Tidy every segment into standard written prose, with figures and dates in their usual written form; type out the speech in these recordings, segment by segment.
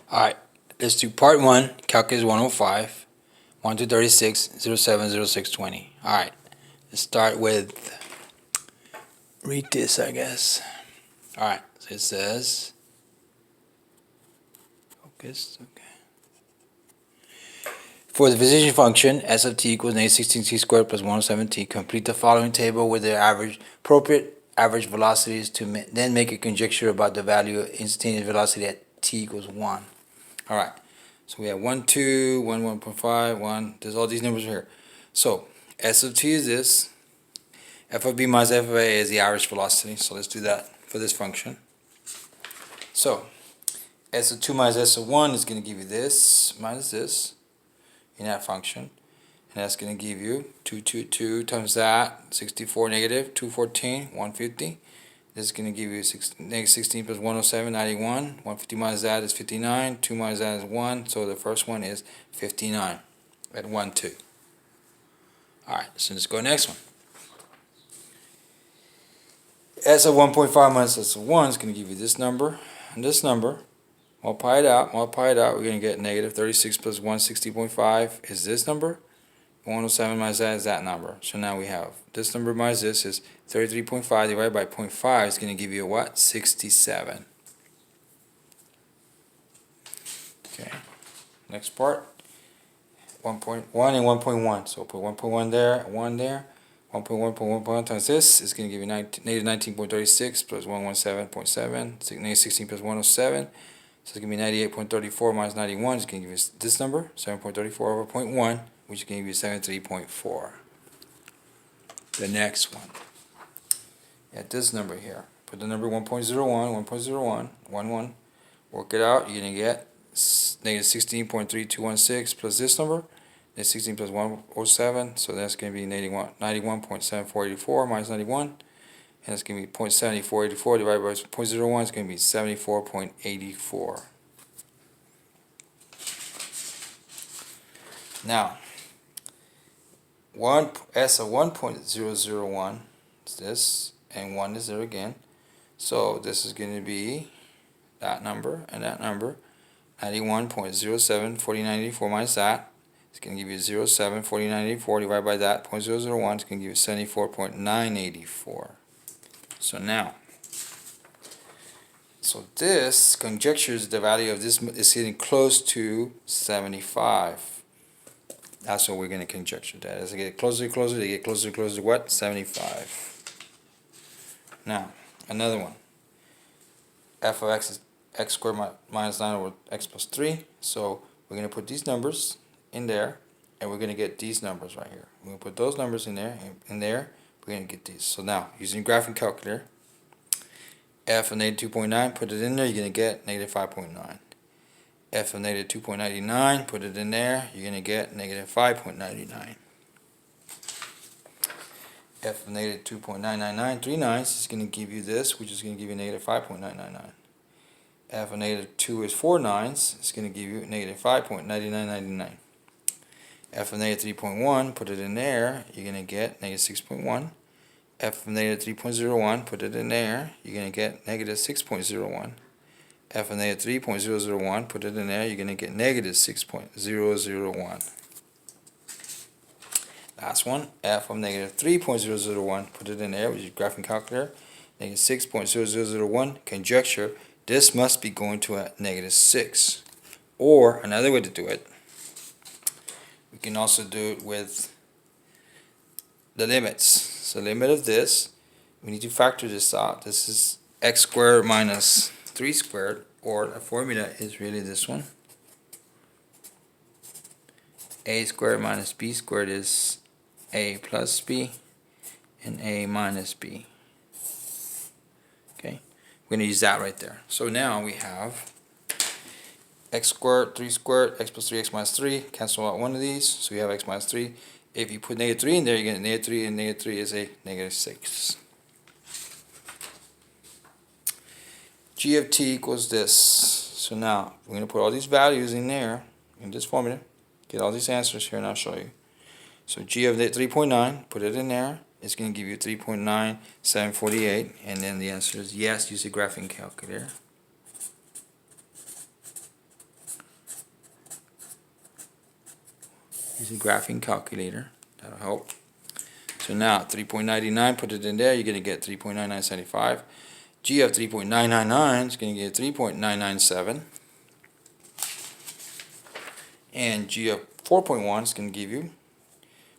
Alright, let's do part 1, calculus 105, 1 to 36, 07, 06, 20. Alright, let's start with, read this, I guess. Alright, so it says, focus, okay. For the physician function, s of t equals -16t squared plus 107t, complete the following table with the appropriate average velocities to then make a conjecture about the value of instantaneous velocity at t equals 1. Alright, so we have 1, 2, 1, 1.5, 1, there's all these numbers here. So, S of t is this, f of b minus f of a is the average velocity, so let's do that for this function. So, s of 2 minus s of 1 is going to give you this minus this in that function, and that's going to give you 222 times that, 64 negative, 214, 150. This is going to give you negative 16 plus 107, 91. 150 minus that is 59. 2 minus that is 1. So the first one is 59 at 1, 2. Alright, so let's go next one. S of 1.5 minus S of 1 is going to give you this number and this number. Multiply it out. We're going to get negative 36 plus 160.5 is this number. 107 minus that is that number. So now we have this number minus this is 33.5 divided by 0.5 is going to give you a what? 67. Okay. Next part. 1.1 and 1.1. So we'll put 1.1 there, 1 there. 1.1 times this is going to give you negative 19.36 plus 117.7, negative 16 plus 107. So it's going to be 98.34 minus 91 is going to give us this number, 7.34 over 0.1, which is going to give you 73.4. The next one. At this number here, put the number 1.01, 1.01, 11, work it out, you're going to get negative 16.3216 plus this number, negative 16 plus 107, so that's going to be 91.7484 minus 91. And it's going to be 0.7484 divided by 0.01 is going to be 74.84. Now, S of 1.001 is this, and 1 is there again. So this is going to be that number and that number. 91.074984 minus that. It's going to give you 074984 divided by that. 0.001 is going to give you 74.984. So now, this conjectures the value of this is getting close to 75. That's what we're going to conjecture that. As they get closer and closer, they get closer and closer to what? 75. Now, another one. F of x is x squared minus 9 over x plus 3. So we're going to put these numbers in there, and we're going to get these numbers right here. We're going to put those numbers in there, we're going to get these. So now, using graphing calculator, f of negative 2.9, put it in there, you're going to get negative 5.9. F of negative 2.99, put it in there, you're going to get negative 5.99. F of negative 2.99939 is going to give you this, which is going to give you negative 5.999. F of negative 2 is 4 nines, it's going to give you negative 5.9999. F of negative 3.1, put it in there, you're going to get negative 6.1. F of negative 3.01, put it in there, you're going to get negative 6.01. F of negative 3.001, put it in there, you're going to get negative 6.001. Last one, F of negative 3.001, put it in there with your graphing calculator, negative 6.0001, conjecture, this must be going to a negative 6. Or, another way to do it, we can also do it with the limits. So limit of this, we need to factor this out. This is x squared minus 3 squared, or the formula is really this one. A squared minus b squared is a plus b, and a minus b. Okay, we're going to use that right there. So now we have x squared, 3 squared, x plus 3, x minus 3. Cancel out one of these, so we have x minus 3. If you put negative 3 in there, you get negative 3, and negative 3 is a negative 6. G of t equals this. So now, we're going to put all these values in there, in this formula, get all these answers here, and I'll show you. So G of 3.9, put it in there. It's going to give you 3.9748, and then the answer is yes, use a graphing calculator. Use a graphing calculator. That'll help. So now 3.99, put it in there, you're going to get 3.9975. G of 3.999 is going to get 3.997. And G of 4.1 is going to give you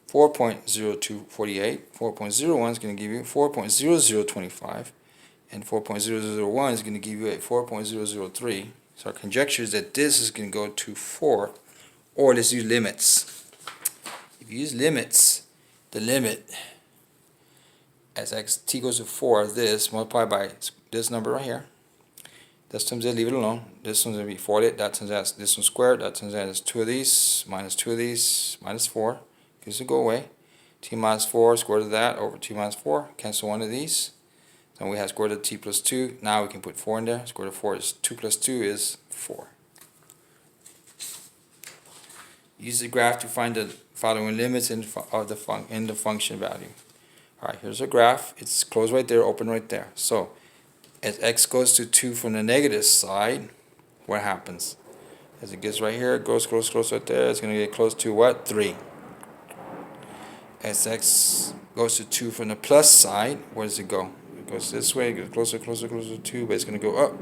4.0248. 4.01 is going to give you 4.0025. And 4.001 is going to give you a 4.003. So our conjecture is that this is going to go to 4. Or let's use limits. If you use limits, the limit as t goes to 4, this multiplied by this number right here. This times that, leave it alone. This one's going to be 40. That times that, this one squared. That times that is 2 of these, minus 2 of these, minus 4. Gives it go away. T minus 4, square root of that, over t minus 4. Cancel one of these. Then we have square root of t plus 2. Now we can put 4 in there. Square root of 4 is 2 plus 2 is 4. Use the graph to find the following limits in the function value. Alright, here's a graph. It's closed right there, open right there. So, as x goes to 2 from the negative side, what happens? As it gets right here, it goes close right there. It's going to get close to what? 3. As x goes to 2 from the plus side, where does it go? It goes this way, it goes closer to 2, but it's going to go up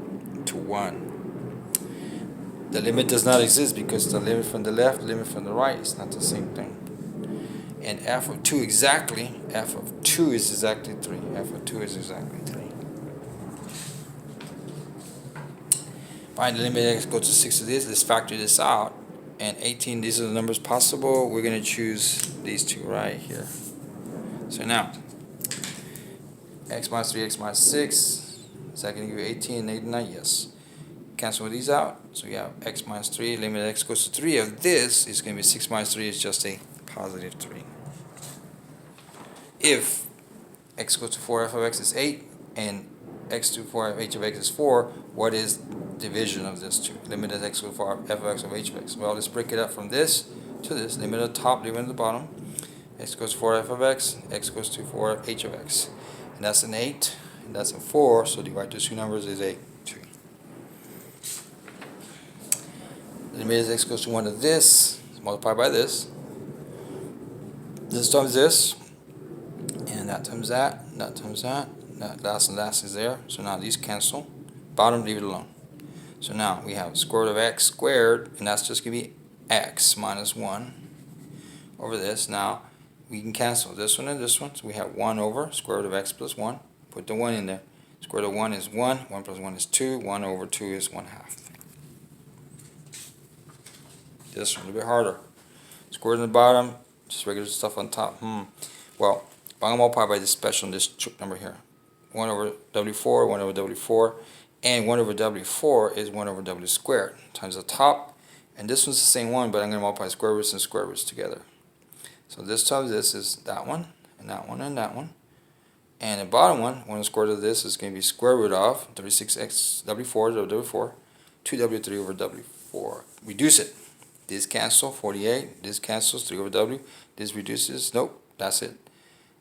to 1. The limit does not exist because the limit from the left, the limit from the right is not the same thing. And f of 2 exactly, f of 2 is exactly 3. F of 2 is exactly 3. Find the limit x goes to 6 of this. Let's factor this out. And 18, these are the numbers possible. We're going to choose these two right here. So now, x minus 3, x minus 6. Is that going to give you 18 and 89? Yes. Cancel these out. So we have x minus 3. Limit x goes to 3 of this is going to be 6 minus 3 is just a positive 3. If x goes to 4, f of x is 8, and x to 4, f of x is 4, what is division of this two? Limit of x goes to 4, f of x of h of x. Well, let's break it up from this to this. Limit of the top, limit of the bottom. X goes to 4, f of x goes to 4, h of x. And that's an 8, and that's a 4, so divide those two numbers is a 2. The limit of x goes to 1 of this, multiplied by this. This times this. And that times that, that times that, that last and last is there. So now these cancel. Bottom, leave it alone. So now we have square root of x squared, and that's just going to be x minus 1 over this. Now we can cancel this one and this one. So we have 1 over square root of x plus 1. Put the 1 in there. Square root of 1 is 1. 1 plus 1 is 2. 1 over 2 is 1/2. This one a little bit harder. Square root in the bottom, just regular stuff on top. Well, I'm going to multiply by this special, this number here. 1 over W4, 1 over W4, and 1 over W4 is 1 over W squared times the top. And this one's the same one, but I'm going to multiply square roots and square roots together. So this times this is that one, and that one, and that one. And the bottom one, 1 square root of this is going to be square root of 36x W4 over W4, 2W3 over W4. Reduce it. This cancels, 48. This cancels, 3 over W. This reduces, nope, that's it.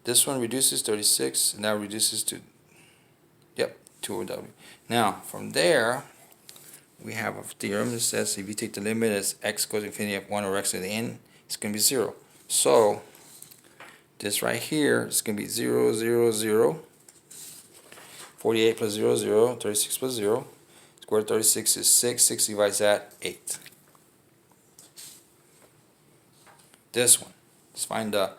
This one reduces 36, and now reduces to, 2 over W. Now, from there, we have a theorem that says if you take the limit as x goes to infinity of 1 over x to the n, it's going to be 0. So, this right here is going to be 0, 0, 0. 48 plus 0, 0. 36 plus 0. Square root of 36 is 6. 6 divides that, 8. This one. Let's find the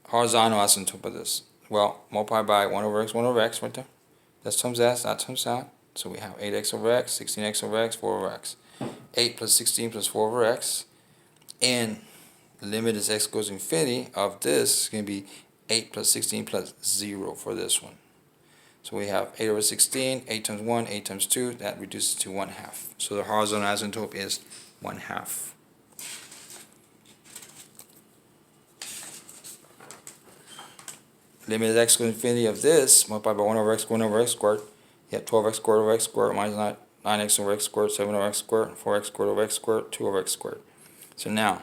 horizontal asymptote of this. Well, multiply by 1 over x right there. That's times that times that. So we have 8x over x, 16x over x, 4 over x. 8 plus 16 plus 4 over x. And the limit as x goes to infinity of this is going to be 8 plus 16 plus 0 for this one. So we have 8 over 16, 8 times 1, 8 times 2, that reduces to 1/2. So the horizontal asymptote is 1/2. Limit of x goes to infinity of this, multiplied by 1 over x squared. You have 12x squared over x squared minus 9x over x squared, 7 over x squared, 4x squared over x squared, 2 over x squared. So now,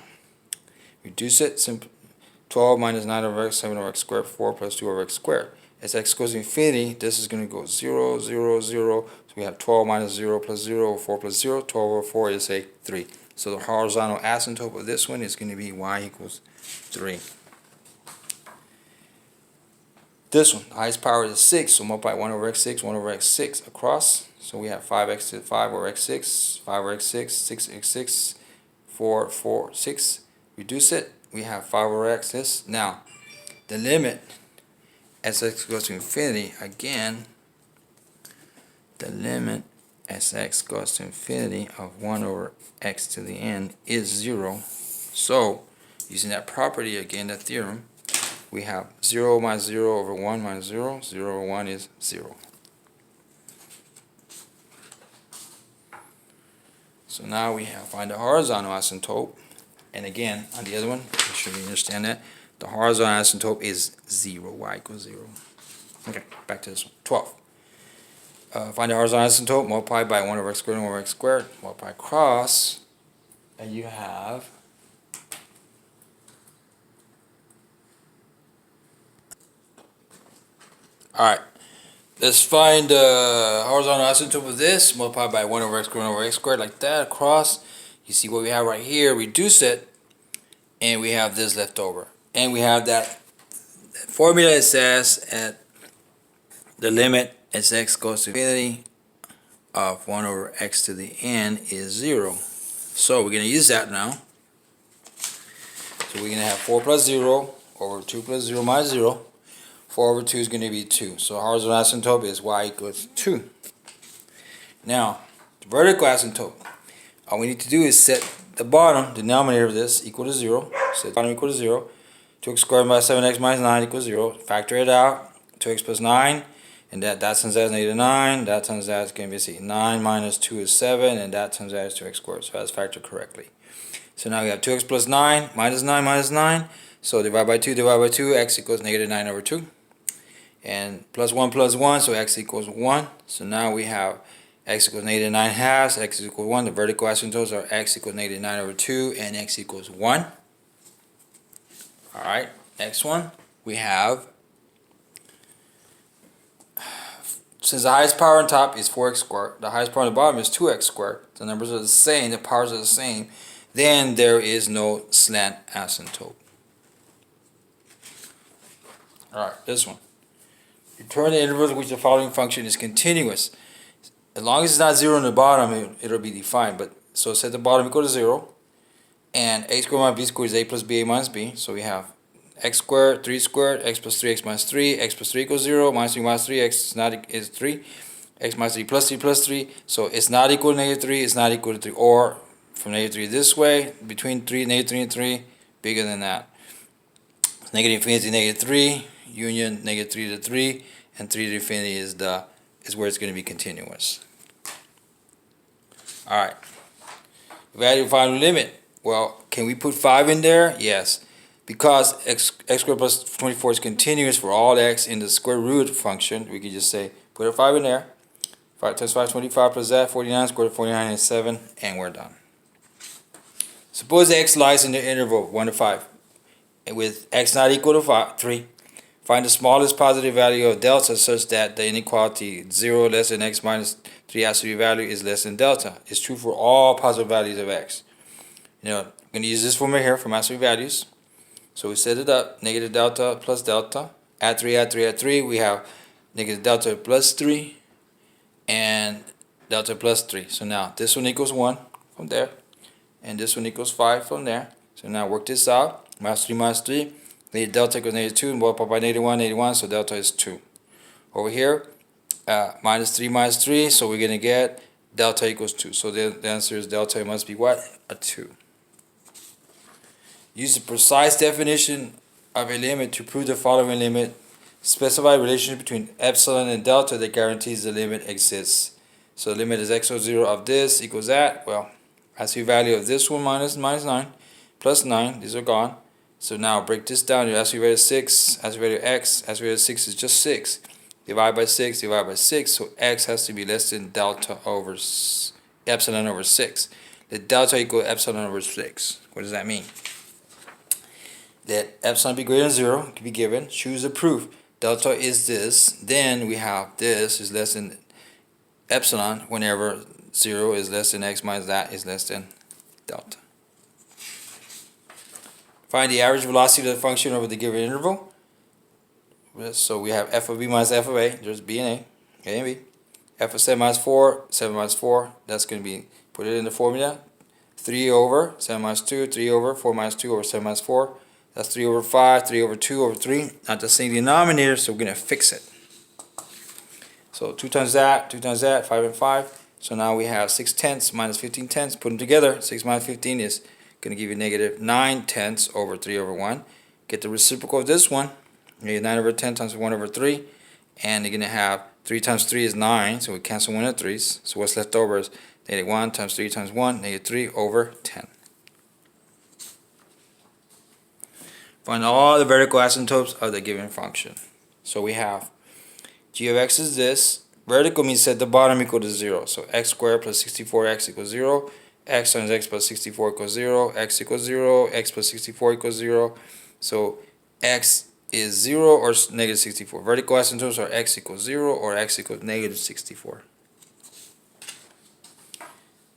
reduce it, 12 minus 9 over x, 7 over x squared, 4 plus 2 over x squared. As x goes to infinity, this is going to go 0, 0, 0. So we have 12 minus 0 plus 0, 4 plus 0. 12 over 4 is a 3. So the horizontal asymptote of this one is going to be y equals 3. This one, the highest power is 6, so multiply 1 over x6, 1 over x6 across. So we have 5x to the 5 over x6, 5 over x6, 6x6, 4, 4, 6. Reduce it, we have 5 over x. This. Now, the limit as x goes to infinity, again, the limit as x goes to infinity of 1 over x to the n is 0. So, using that property again, that theorem, we have 0 minus 0 over 1 minus 0. 0 over 1 is 0. So now we have find the horizontal asymptote. And again, on the other one, make sure you understand that. The horizontal asymptote is 0. Y equals 0. Okay, back to this one. 12. Find the horizontal asymptote, multiply by 1 over x squared and 1 over x squared. Multiply across. And you have alright, let's find the horizontal asymptote of this, multiply by 1 over x squared and over x squared, like that, across. You see what we have right here, reduce it, and we have this left over. And we have that formula that says at the limit as x goes to infinity of 1 over x to the n is 0. So we're going to use that now. So we're going to have 4 plus 0 over 2 plus 0 minus 0. 4 over 2 is going to be 2. So horizontal asymptote is y equals 2. Now, the vertical asymptote, all we need to do is set the bottom, denominator of this, equal to 0. Set the bottom equal to 0. 2x squared by 7x minus 9 equals 0. Factor it out. 2x plus 9. And that times that is negative 9. That times that is going to be, see, 9 minus 2 is 7. And that times that is 2x squared. So that's factored correctly. So now we have 2x plus 9 minus 9 minus 9. So divide by 2, x equals negative 9 over 2. And plus 1, so x equals 1. So now we have x equals negative 9 halves, x equals 1. The vertical asymptotes are x equals negative 9 over 2 and x equals 1. Alright, next one we have, since the highest power on top is 4x squared, the highest power on the bottom is 2x squared, the numbers are the same, the powers are the same, then there is no slant asymptote. Alright, this one. Return the intervals in which the following function is continuous. As long as it's not 0 on the bottom, it'll be defined. But so set the bottom equal to 0. And a squared minus b squared is a plus ba minus b. So we have x squared, 3 squared, x plus 3, x minus 3, x plus 3 equals 0, minus 3 minus 3, x is 3, x minus 3 plus 3 plus 3. So it's not equal to negative 3, it's not equal to 3. Or from negative 3 this way, between 3, negative 3 and 3, bigger than that. Negative infinity, negative 3. Union negative 3 to 3, and 3 to infinity is where it's going to be continuous. Alright. Value of final limit. Well, can we put 5 in there? Yes. Because x squared plus 24 is continuous for all x in the square root function, we can just say put a 5 in there. 5 times 5 is 25 plus that, 49, square root of 49 is 7, and we're done. Suppose x lies in the interval 1 to 5, and with x not equal to 3. Find the smallest positive value of delta such that the inequality 0 less than x minus 3 absolute value is less than delta. It's true for all positive values of x. I'm going to use this formula here for absolute values. So we set it up, negative delta plus delta. Add 3, add 3, add 3. We have negative delta plus 3 and delta plus 3. So now this one equals 1 from there. And this one equals 5 from there. So now work this out. Minus 3 minus 3. Negative delta equals negative 2, and multiply by negative 1, so delta is 2. Over here, minus 3 minus 3, so we're going to get delta equals 2. So the answer is delta must be what? A 2. Use the precise definition of a limit to prove the following limit. Specify a relationship between epsilon and delta that guarantees the limit exists. So the limit is x over 0 of this equals that. Well, I see value of this one minus 9 plus 9. These are gone. So now break this down. Your absolute value is 6, absolute value of x, absolute value of 6 is just 6. Divide by 6, divide by 6. So x has to be less than delta over epsilon over 6. Let delta equal epsilon over 6. What does that mean? Let epsilon be greater than 0, can be given. Choose a proof. Delta is this. Then we have this is less than epsilon whenever 0 is less than x minus that is less than delta. Find the average velocity of the function over the given interval. So we have f of b minus f of a. There's b and a and b. F of 7 minus 4, 7 minus 4. That's going to be, put it in the formula. 3 over 7 minus 2, 3 over 4 minus 2 over 7 minus 4. That's 3 over 5, 3 over 2 over 3. Not the same denominator, so we're going to fix it. So 2 times that, 5 and 5. So now we have 6 tenths minus 15 tenths. Put them together. 6 minus 15 is going to give you negative 9 tenths over 3 over 1. Get the reciprocal of this one. Negative 9 over 10 times 1 over 3. And you're going to have 3 times 3 is 9. So we cancel 1 of 3's. So what's left over is negative 1 times 3 times 1. Negative 3 over 10. Find all the vertical asymptotes of the given function. So we have g of x is this. Vertical means set the bottom equal to 0. So x squared plus 64x equals 0. X times x plus 64 equals 0. X equals 0. X plus 64 equals 0. So x is 0 or negative 64. Vertical asymptotes are x equals 0 or x equals negative 64.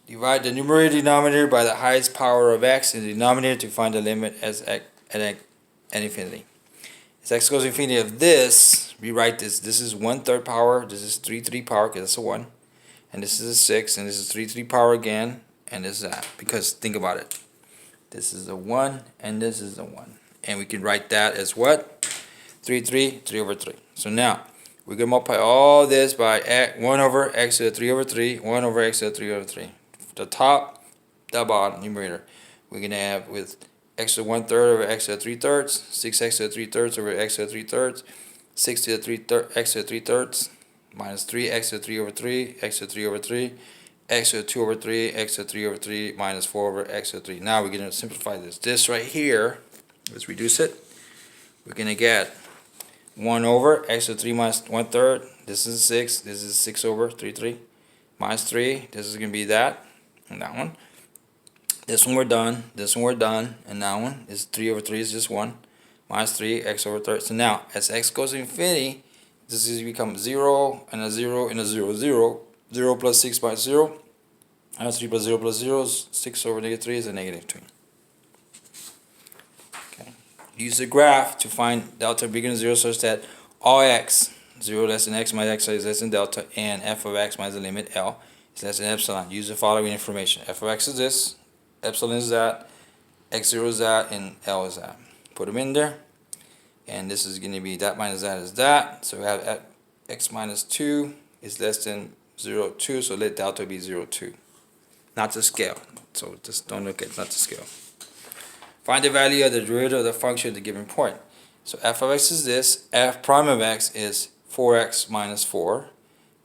Divide the numerator denominator by the highest power of x in the denominator to find the limit as x at infinity. As x goes to infinity of this, rewrite this. This is 1/3 power. This is 3/3 power because that's a 1. And this is a 6. And this is 3/3 power again. And this is that. Because think about it. This is a 1 and this is a 1. And we can write that as what? 3 over 3. So now, we're going to multiply all this by 1 over x to the 3 over 3. 1 over x to the 3 over 3. The top, the bottom, numerator. We're going to have with x to the 1/3 over x to the 3/3. 6x to the 3/3 over x to the 3/3. 6 to the x to the 3/3. Minus 3x to the 3 over 3. X to the 3 over 3. X to the 2 over 3. X to the 3 over 3. Minus 4 over x to the 3. Now we're going to simplify this. This right here, let's reduce it. We're going to get 1 over x to the 3 minus 1/3. This is 6. This is 6 over 3/3. Minus 3. This is going to be that. And that one. This one we're done. This one we're done. And that one is 3 over 3 is just 1. Minus 3. X over 3. So now, as x goes to infinity, this is become 0 and a 0 and a 0. 0. 0 plus 6 minus 0. Minus 3 plus 0 plus 0 is 6 over negative 3 is a negative 2. Use the graph to find delta bigger than 0 such that all x, 0 less than x minus x is less than delta, and f of x minus the limit L is less than epsilon. Use the following information. F of x is this, epsilon is that, x0 is that, and L is that. Put them in there, and this is going to be that minus that is that. So we have x minus 2 is less than 0, 2, so let delta be 0, 2. Not the scale. So just don't look at not the scale. Find the value of the derivative of the function at the given point. So f of x is this. F prime of x is 4x minus 4.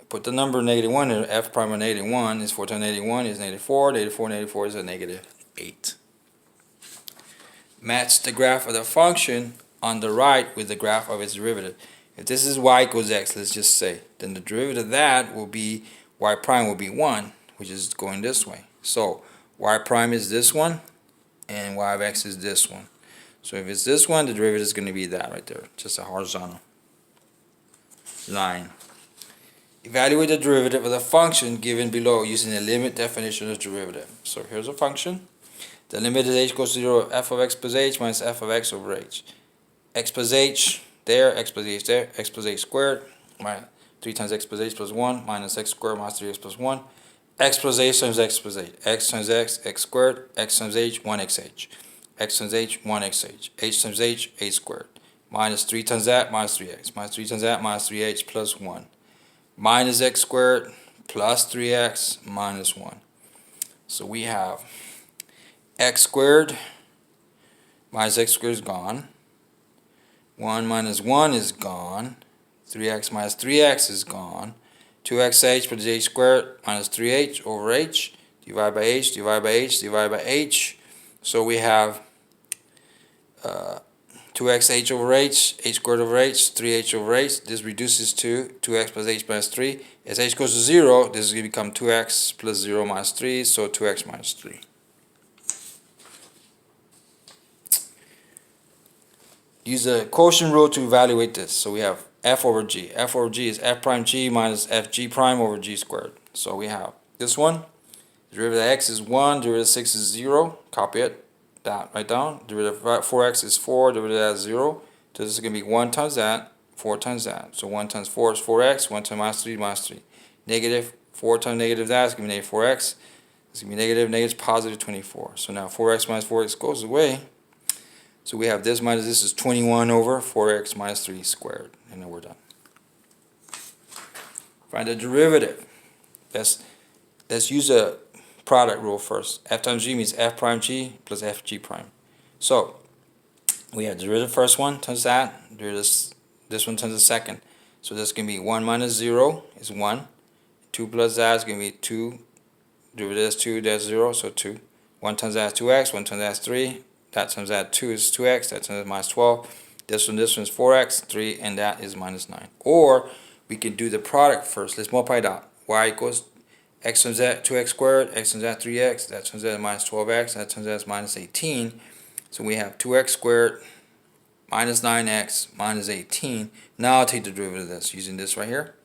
Put the number negative 1 in. F prime of negative 1 is 4 times negative 1 is negative 4. Negative 4 is a negative 8. Match the graph of the function on the right with the graph of its derivative. If this is y equals x, let's just say, then the derivative of that will be y prime will be 1, which is going this way. So y prime is this one. And y of x is this one. So if it's this one, the derivative is going to be that right there. Just a horizontal line. Evaluate the derivative of the function given below using the limit definition of derivative. So here's a function. The limit is h equals to 0 f of x plus h minus f of x over h. X plus h there, x plus h there, x plus h squared, minus 3 times x plus h plus 1, minus x squared minus 3x plus 1. X plus h times x plus h. X times x, x squared. X times h, 1xh. X times h, 1xh. H times h, h squared. Minus 3 times that, minus 3x. Minus 3 times that, minus 3h plus 1. Minus x squared plus 3x minus 1. So we have x squared minus x squared is gone. 1 minus 1 is gone. 3x minus 3x is gone. 2xh plus h squared minus 3h over h, divide by h, divide by h, divide by h. So we have 2xh over h squared over h, 3h over h. This reduces to 2x plus h minus 3. As h goes to 0, this is going to become 2x plus 0 minus 3, so 2x minus 3. Use the quotient rule to evaluate this. So we have f over g. F over g is f prime g minus f g prime over g squared. So we have this one Derivative of x is 1, derivative of 6 is 0, copy it, that, write down. Derivative of 4x is 4, derivative of that is 0. So this is going to be 1 times that, 4 times that. So 1 times 4 is 4x, 1 times minus 3 is minus 3. Negative, 4 times negative that is going to be negative 4x. It's going to be negative, negative is positive 24. So now 4x minus 4x goes away. So we have this minus this is 21 over 4x minus 3 squared. And then we're done. Find the derivative. Let's use a product rule first. F times g means f prime g plus f g prime. So we have derivative first one times that, derivative this one times the second. So this is going to be 1 minus 0 is 1. 2 plus that is going to be 2. Derivative is 2, that's 0, so 2. 1 times that is 2x, 1 times that is 3. That times that 2 is 2x, that times that is minus 12. This one is 4x, 3, and that is minus 9. Or we can do the product first. Let's multiply it out. Y equals x times that 2x squared, x times that 3x, that times that is minus 12x, that times that is minus 18. So we have 2x squared minus 9x minus 18. Now I'll take the derivative of this using this right here.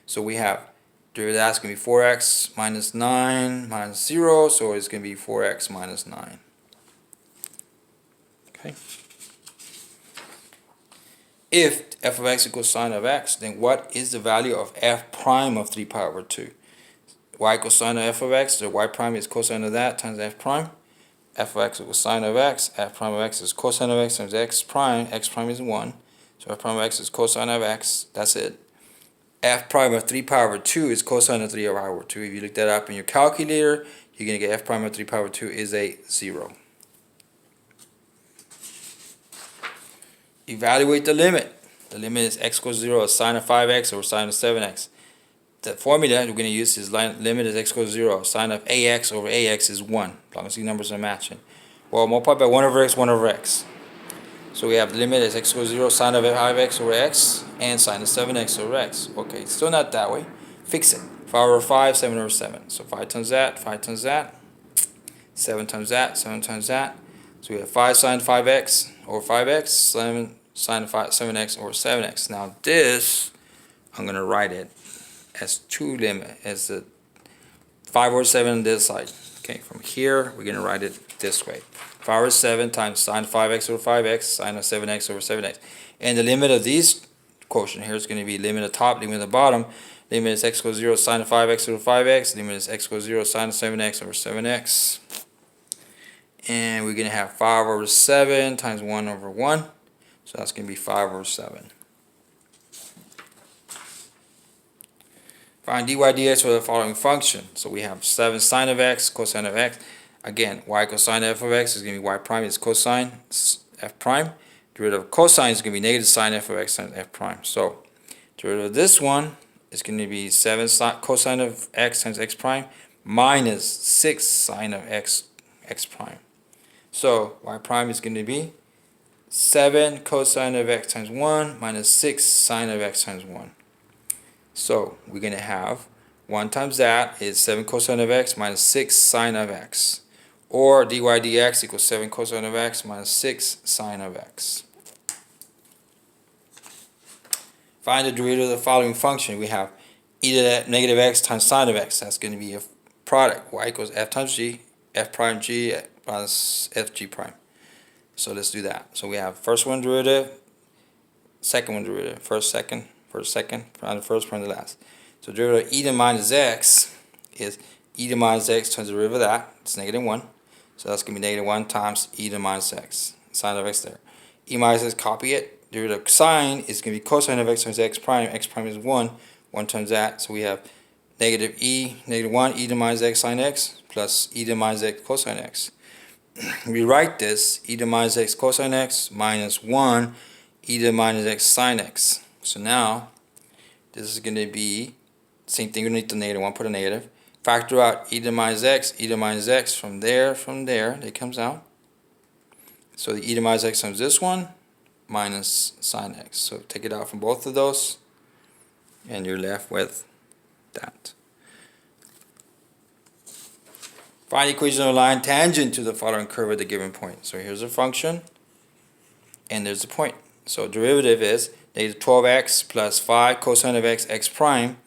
So we have derivative of that's going to be 4x minus 9 minus 0. So it's going to be 4x minus 9. Okay. If f of x equals sine of x, then what is the value of f prime of 3 pi over 2? Y equals sine of f of x, so y prime is cosine of that times f prime. F of x equals sine of x, f prime of x is cosine of x times x prime is 1. So f prime of x is cosine of x, that's it. F prime of 3 pi over 2 is cosine of 3 pi over 2. If you look that up in your calculator, you're going to get f prime of 3 pi over 2 is a 0. Evaluate the limit. The limit is x equals 0 is sine of 5x over sine of 7x. The formula we're going to use is limit is x equals 0. Sine of ax over ax is 1, as long as these numbers are matching. Well, multiply by 1 over x, 1 over x. So we have the limit is x equals 0, sine of 5x over x, and sine of 7x over x. Okay, it's still not that way. Fix it. 5 over 5, 7 over 7. So 5 times that, 5 times that, 7 times that, 7 times that. So we have 5 sine 5x over 5x, 7 sine of 7x over 7x. Now this, I'm going to write it as as the 5 over 7 on this side. Okay, from here we're going to write it this way. 5 over 7 times sine 5x over 5x, sine of 7x over 7x. And the limit of these quotient here is going to be limit of top, limit of bottom. Limit is x equals 0 sine of 5x over 5x. Limit is x equals 0 sine of 7x over 7x. And we're going to have 5 over 7 times 1 over 1. So that's going to be 5 over 7. Find dy dx for the following function. So we have 7 sine of x, cosine of x. Again, y equals sine f of x is going to be y prime is cosine f prime. Derivative of cosine is going to be negative sine f of x times f prime. So derivative of this one is going to be 7 cosine of x times x prime minus 6 sine of x prime. So y prime is going to be 7 cosine of x times 1 minus 6 sine of x times 1. So we're going to have 1 times that is 7 cosine of x minus 6 sine of x. Or dy dx equals 7 cosine of x minus 6 sine of x. Find the derivative of the following function. We have e to the negative x times sine of x. That's going to be a product. Y equals f times g, f prime g plus f g prime. So let's do that. So we have first one derivative, second one derivative, first, second, prime the first, prime the last. So derivative of e to the minus x is e to the minus x times the derivative of that. It's negative 1. So that's going to be negative 1 times e to the minus x. Sine of x there. E minus x, copy it. Derivative of sine is going to be cosine of x times x prime. X prime is 1. 1 times that. So we have negative 1 e to the minus x sine x plus e to the minus x cosine x. We write this e to the minus x cosine x minus 1 e to the minus x sine x. So now this is going to be same thing underneath the negative 1, put a negative. Factor out e to the minus x from there, it comes out. So the e to the minus x times this one minus sine x. So take it out from both of those and you're left with that. Find the equation of a line tangent to the following curve at the given point. So here's a function and there's a point. So derivative is negative 12x plus 5 cosine of x, x prime.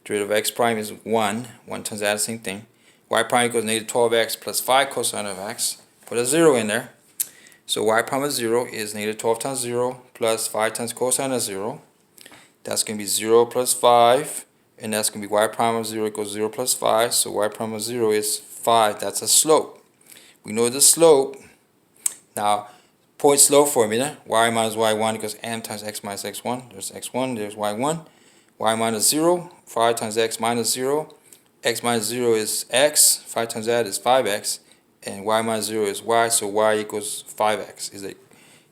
Derivative of x prime is 1. 1 times that, same thing. y prime equals negative 12x plus 5 cosine of x. Put a 0 in there. So y prime of 0 is negative 12 times 0 plus 5 times cosine of 0. That's going to be 0 plus 5, and that's going to be y prime of 0 equals 0 plus 5. So y prime of 0 is 5. That's a slope. We know the slope. Now, point slope formula, y minus y1 equals m times x minus x1. There's x1, there's y1. Y minus 0, 5 times x minus 0. X minus 0 is x, 5 times that is 5x, and y minus 0 is y, so y equals 5x. Is the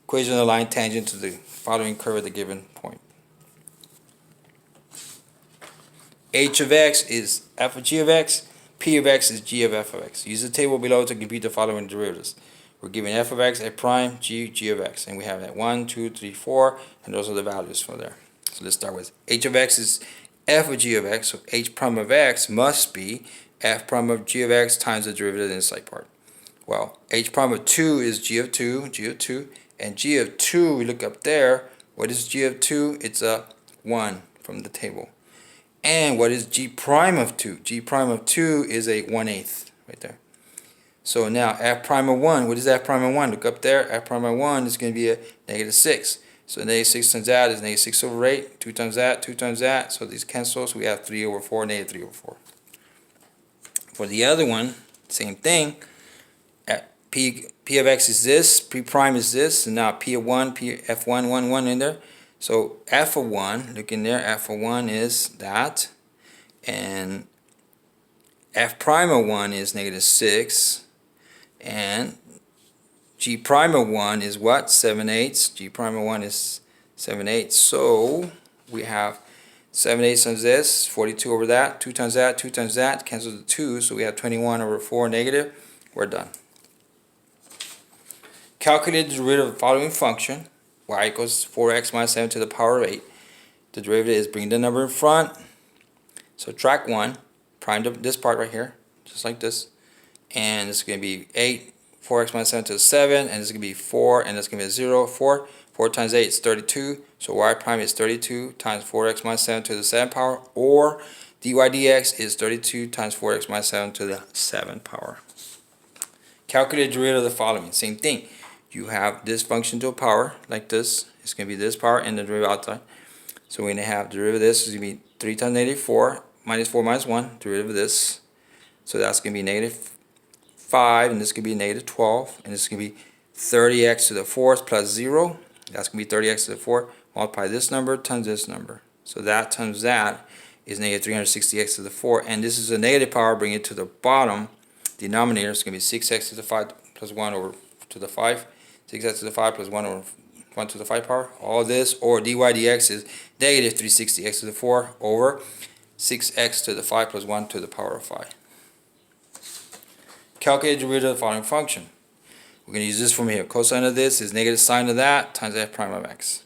equation of the line tangent to the following curve at the given point. H of x is f of g of x, p of x is g of f of x. Use the table below to compute the following derivatives. We're given f of x, f prime, g of x, and we have that 1, 2, 3, 4, and those are the values for there. So let's start with h of x is f of g of x, so h prime of x must be f prime of g of x times the derivative of the inside part. Well, h prime of 2 is g of 2, and g of 2, we look up there, what is g of 2? It's a 1 from the table. And what is g prime of 2? G prime of 2 is a 1/8 right there. So now f prime of 1, what is f prime of 1? Look up there, f prime of 1 is going to be a negative 6. So negative 6 times that is negative 6 over 8, 2 times that, 2 times that. So these cancel, so we have 3 over 4, negative 3 over 4. For the other one, same thing. P of x is this, P prime is this, and now P of 1, P f1, 1, 1 in there. So f of 1, look in there, f of 1 is that, and f prime of 1 is negative 6, and g prime of 1 is what? 7/8. G prime of 1 is 7/8. So we have 7/8 times this, 42 over that, 2 times that, 2 times that, cancels the 2, so we have 21 over 4 negative. We're done. Calculate the derivative of the following function. Y equals 4x minus 7 to the power of 8. The derivative is bring the number in front, subtract 1, prime this part right here, just like this, and this is going to be 8, 4x minus 7 to the 7, and this is going to be 4, and this is going to be a 0, 4. 4 times 8 is 32, so y prime is 32 times 4x minus 7 to the 7 power, or dy dx is 32 times 4x minus 7 to the 7 power. Calculate the derivative of the following. Same thing. You have this function to a power, like this. It's going to be this power and the derivative outside. So we're going to have derivative of this is going to be 3 times negative 4, minus 4 minus 1, derivative of this. So that's going to be negative 5, and this is going to be negative 12, and this is going to be 30x to the 4th plus 0. That's going to be 30x to the 4th. Multiply this number times this number. So that times that is negative 360x to the 4, and this is a negative power, bring it to the bottom. Denominator is going to be 6x to the 5 plus 1 over to the 5. 6x to the 5 plus 1 over 1 to the 5 power. All this, or dy dx is negative 360x to the 4 over 6x to the 5 plus 1 to the power of 5. Calculate the derivative of the following function. We're going to use this from here. Cosine of this is negative sine of that times f prime of x.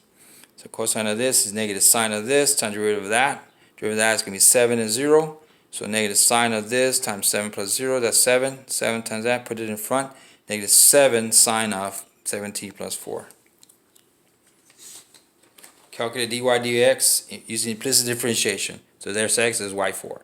So cosine of this is negative sine of this times derivative of that. Derivative of that is going to be 7 and 0. So negative sine of this times 7 plus 0, that's 7. 7 times that, put it in front. Negative 7 sine of 7t plus 4. Calculate dy dx using implicit differentiation. So there's x is y4.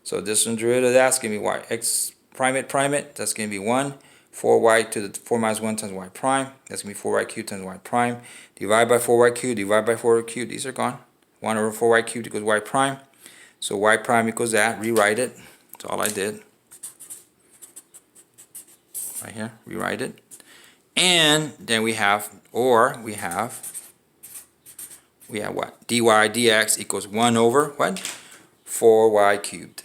So this one derivative of that's going to be y. X prime it, that's going to be 1. 4y to the 4 minus 1 times y prime. That's going to be 4y cubed times y prime. Divide by 4y cubed, divide by 4y cubed. These are gone. 1 over 4y cubed equals y prime. So y prime equals that. Rewrite it. That's all I did. Right here. Rewrite it. And then we have what? Dy dx equals 1 over what? 4y cubed.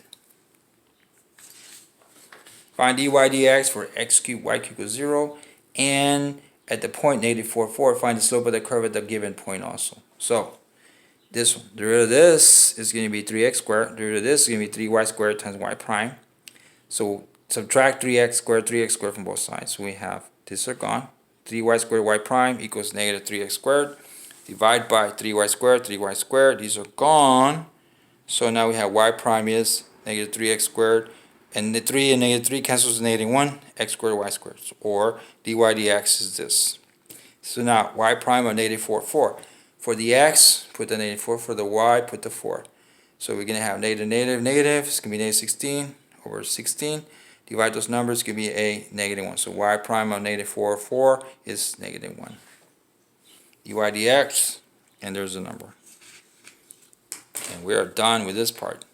Find dy dx for x cubed, y cubed equals 0. And at the point negative 4, 4, find the slope of the curve at the given point also. So this one, derivative of this is going to be 3x squared. Derivative of this is going to be 3y squared times y prime. So subtract 3x squared from both sides. So we have this are gone. 3y squared y prime equals negative 3x squared. Divide by 3y squared. These are gone. So now we have y prime is negative 3x squared. And the 3 and negative 3 cancels the negative 1. X squared y squared. Or dy dx is this. So now y prime of negative 4, 4. For the x, put the negative 4. For the y, put the 4. So we're going to have negative, negative, negative. It's going to be negative 16 over 16. Divide those numbers, give me a -1. So y prime of -4, is -1. dy dx, and there's a number. And we are done with this part.